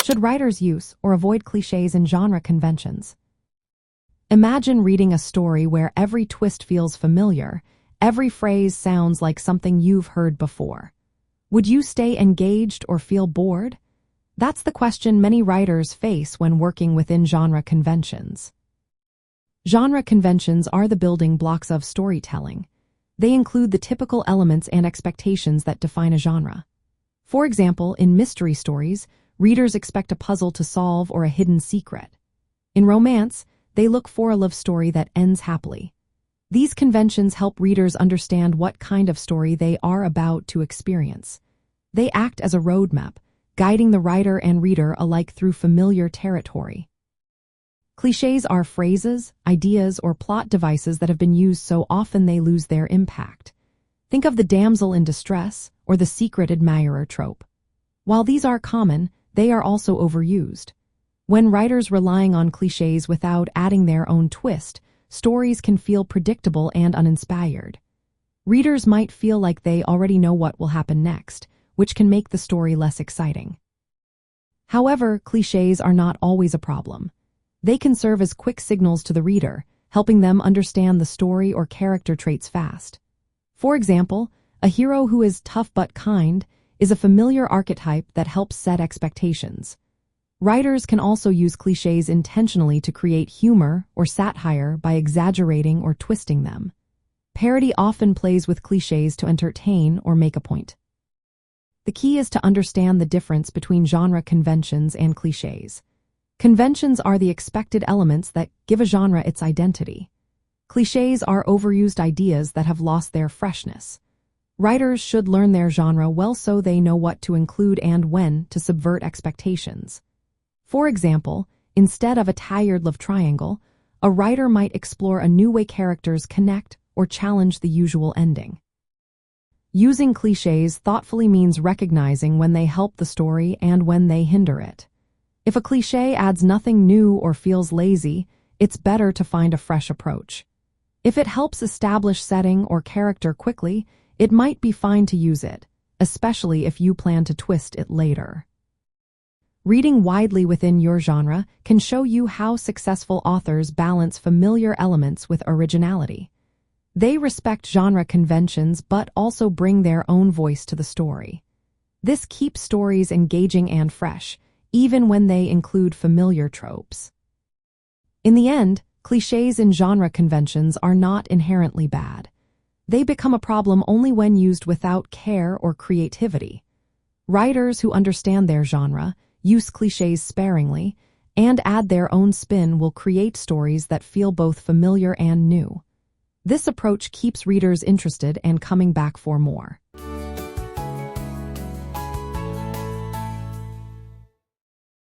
Should writers use or avoid clichés and genre conventions? Imagine reading a story where every twist feels familiar, every phrase sounds like something you've heard before. Would you stay engaged or feel bored? That's the question many writers face when working within genre conventions. Genre conventions are the building blocks of storytelling. They include the typical elements and expectations that define a genre. For example, in mystery stories, readers expect a puzzle to solve or a hidden secret. In romance, they look for a love story that ends happily. These conventions help readers understand what kind of story they are about to experience. They act as a roadmap, guiding the writer and reader alike through familiar territory. Clichés are phrases, ideas, or plot devices that have been used so often they lose their impact. Think of the damsel in distress or the secret admirer trope. While these are common, they are also overused. When writers relying on clichés without adding their own twist, stories can feel predictable and uninspired. Readers might feel like they already know what will happen next, which can make the story less exciting. However, clichés are not always a problem. They can serve as quick signals to the reader, helping them understand the story or character traits fast. For example, a hero who is tough but kind is a familiar archetype that helps set expectations. Writers can also use clichés intentionally to create humor or satire by exaggerating or twisting them. Parody often plays with clichés to entertain or make a point. The key is to understand the difference between genre conventions and clichés. Conventions are the expected elements that give a genre its identity. Clichés are overused ideas that have lost their freshness. Writers should learn their genre well so they know what to include and when to subvert expectations. For example, instead of a tired love triangle, a writer might explore a new way characters connect or challenge the usual ending. Using clichés thoughtfully means recognizing when they help the story and when they hinder it. If a cliché adds nothing new or feels lazy, it's better to find a fresh approach. If it helps establish setting or character quickly, it might be fine to use it, especially if you plan to twist it later. Reading widely within your genre can show you how successful authors balance familiar elements with originality. They respect genre conventions but also bring their own voice to the story. This keeps stories engaging and fresh, even when they include familiar tropes. In the end, clichés in genre conventions are not inherently bad. They become a problem only when used without care or creativity. Writers who understand their genre, use clichés sparingly, and add their own spin will create stories that feel both familiar and new. This approach keeps readers interested and coming back for more.